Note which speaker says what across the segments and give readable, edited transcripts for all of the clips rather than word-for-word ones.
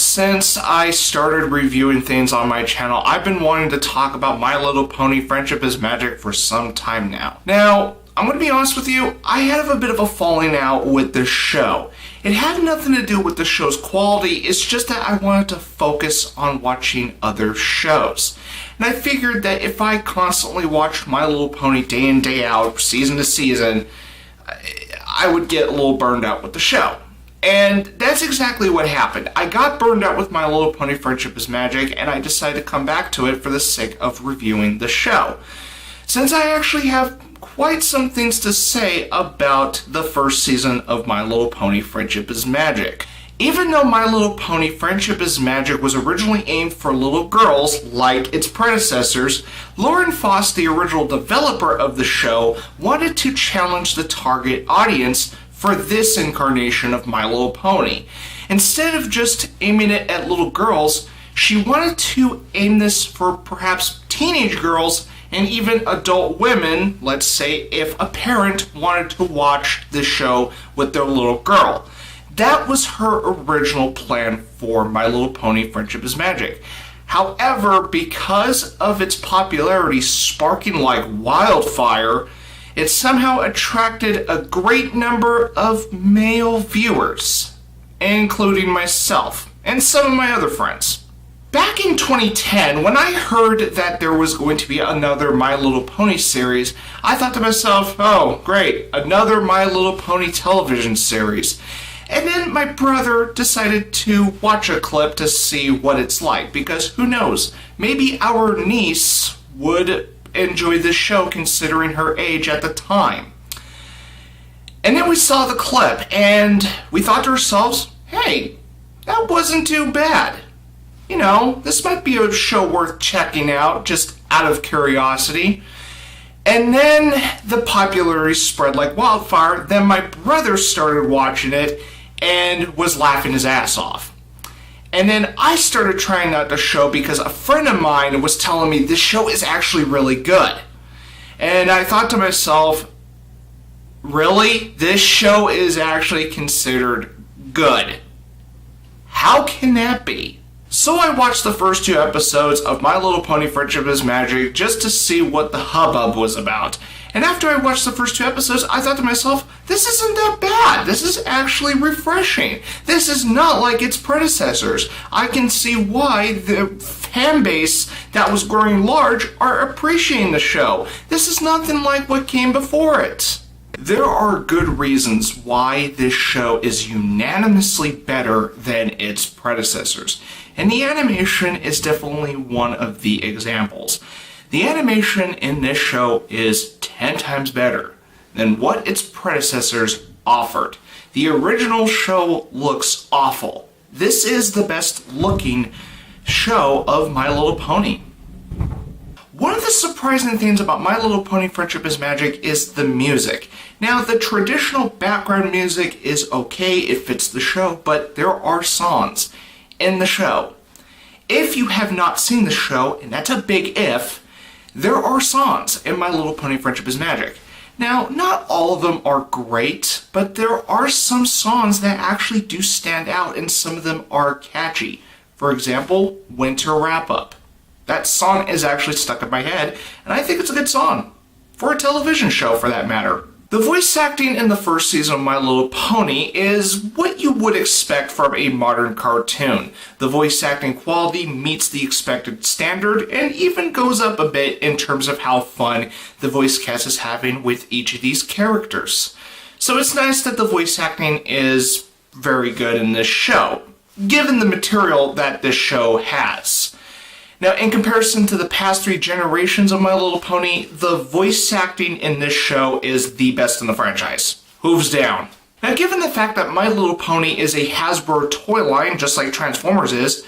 Speaker 1: since I started reviewing things on my channel, I've been wanting to talk about My Little Pony Friendship is Magic for some time now. Now, I'm going to be honest with you, I have a bit of a falling out with this show. It had nothing to do with the show's quality, it's just that I wanted to focus on watching other shows. And I figured that if I constantly watched My Little Pony day in, day out, season to season, I would get a little burned out with the show. And that's exactly what happened. I got burned out with My Little Pony Friendship is Magic, and I decided to come back to it for the sake of reviewing the show. Since I actually have quite some things to say about the first season of My Little Pony Friendship is Magic. Even though My Little Pony Friendship is Magic was originally aimed for little girls, like its predecessors, Lauren Faust, the original developer of the show, wanted to challenge the target audience for this incarnation of My Little Pony. Instead of just aiming it at little girls, she wanted to aim this for perhaps teenage girls and even adult women, let's say if a parent wanted to watch the show with their little girl. That was her original plan for My Little Pony Friendship is Magic. However, because of its popularity sparking like wildfire, it somehow attracted a great number of male viewers, including myself and some of my other friends. Back in 2010, when I heard that there was going to be another My Little Pony series, I thought to myself, oh great, another My Little Pony television series. And then my brother decided to watch a clip to see what it's like, because who knows, maybe our niece would enjoy this show considering her age at the time. And then we saw the clip and we thought to ourselves, hey, that wasn't too bad. You know, this might be a show worth checking out just out of curiosity. And then the popularity spread like wildfire. Then my brother started watching it and was laughing his ass off. And then I started trying out the show because a friend of mine was telling me this show is actually really good. And I thought to myself, really? This show is actually considered good? How can that be? So I watched the first 2 episodes of My Little Pony Friendship is Magic just to see what the hubbub was about. And after I watched the first 2 episodes, I thought to myself, this isn't that bad. This is actually refreshing. This is not like its predecessors. I can see why the fan base that was growing large are appreciating the show. This is nothing like what came before it. There are good reasons why this show is unanimously better than its predecessors. And the animation is definitely one of the examples. The animation in this show is 10 times better than what its predecessors offered. The original show looks awful. This is the best looking show of My Little Pony. One of the surprising things about My Little Pony Friendship is Magic is the music. Now, the traditional background music is okay, it fits the show, but there are songs in the show. If you have not seen the show, and that's a big if, there are songs in My Little Pony Friendship is Magic. Now, not all of them are great, but there are some songs that actually do stand out, and some of them are catchy. For example, Winter Wrap-Up. That song is actually stuck in my head, and I think it's a good song. For a television show, for that matter. The voice acting in the first season of My Little Pony is what you would expect from a modern cartoon. The voice acting quality meets the expected standard and even goes up a bit in terms of how fun the voice cast is having with each of these characters. So it's nice that the voice acting is very good in this show, given the material that this show has. Now, in comparison to the past 3 generations of My Little Pony, the voice acting in this show is the best in the franchise. Hooves down. Now, given the fact that My Little Pony is a Hasbro toy line, just like Transformers is,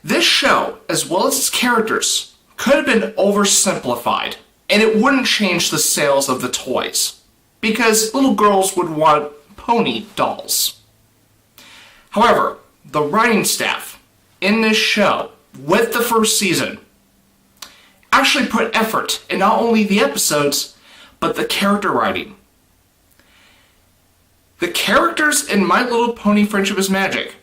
Speaker 1: this show, as well as its characters, could have been oversimplified, and it wouldn't change the sales of the toys, because little girls would want pony dolls. However, the writing staff in this show, with the first season, actually put effort in not only the episodes, but the character writing. The characters in My Little Pony Friendship is Magic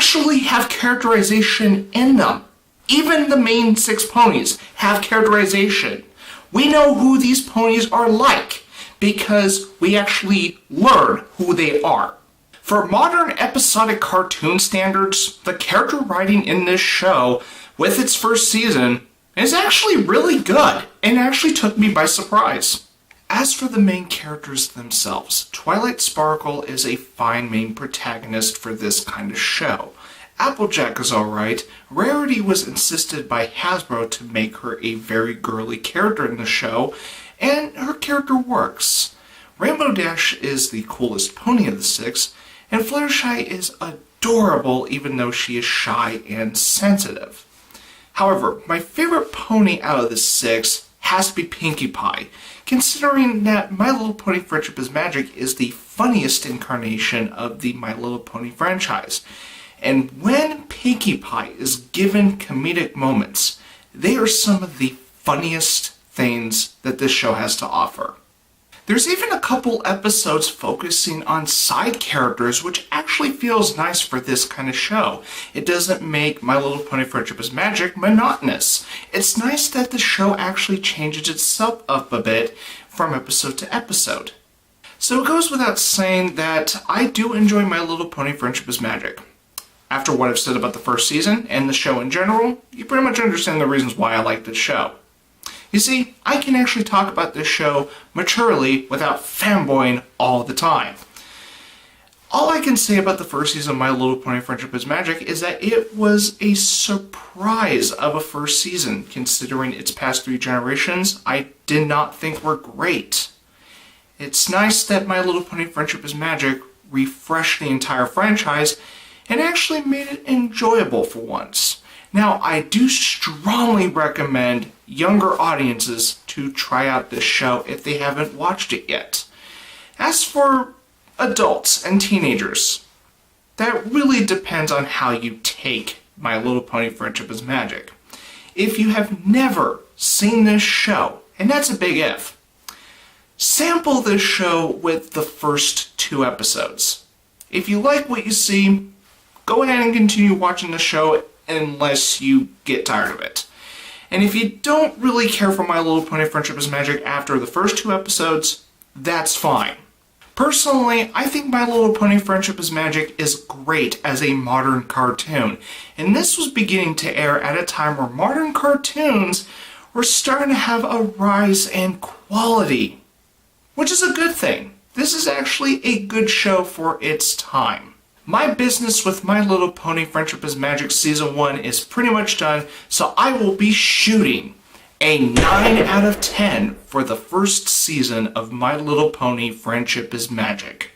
Speaker 1: actually have characterization in them. Even the main 6 ponies have characterization. We know who these ponies are like because we actually learn who they are. For modern episodic cartoon standards, the character writing in this show, with its first season, is actually really good and actually took me by surprise. As for the main characters themselves, Twilight Sparkle is a fine main protagonist for this kind of show. Applejack is alright. Rarity was insisted by Hasbro to make her a very girly character in the show, and her character works. Rainbow Dash is the coolest pony of the 6, and Fluttershy is adorable even though she is shy and sensitive. However, my favorite pony out of the 6 has to be Pinkie Pie, considering that My Little Pony Friendship is Magic is the funniest incarnation of the My Little Pony franchise. And when Pinkie Pie is given comedic moments, they are some of the funniest things that this show has to offer. There's even a couple episodes focusing on side characters, which actually feels nice for this kind of show. It doesn't make My Little Pony Friendship is Magic monotonous. It's nice that the show actually changes itself up a bit from episode to episode. So it goes without saying that I do enjoy My Little Pony Friendship is Magic. After what I've said about the first season and the show in general, you pretty much understand the reasons why I like this show. You see, I can actually talk about this show maturely without fanboying all the time. All I can say about the first season of My Little Pony Friendship is Magic is that it was a surprise of a first season, considering its past 3 generations I did not think were great. It's nice that My Little Pony Friendship is Magic refreshed the entire franchise and actually made it enjoyable for once. Now, I do strongly recommend younger audiences to try out this show if they haven't watched it yet. As for adults and teenagers, that really depends on how you take My Little Pony Friendship is Magic. If you have never seen this show, and that's a big if, sample this show with the first 2 episodes. If you like what you see, go ahead and continue watching the show unless you get tired of it. And if you don't really care for My Little Pony Friendship is Magic after the first 2 episodes, that's fine. Personally, I think My Little Pony Friendship is Magic is great as a modern cartoon, and this was beginning to air at a time where modern cartoons were starting to have a rise in quality, which is a good thing. This is actually a good show for its time. My business with My Little Pony Friendship is Magic Season 1 is pretty much done, so I will be shooting a 9 out of 10 for the first season of My Little Pony Friendship is Magic.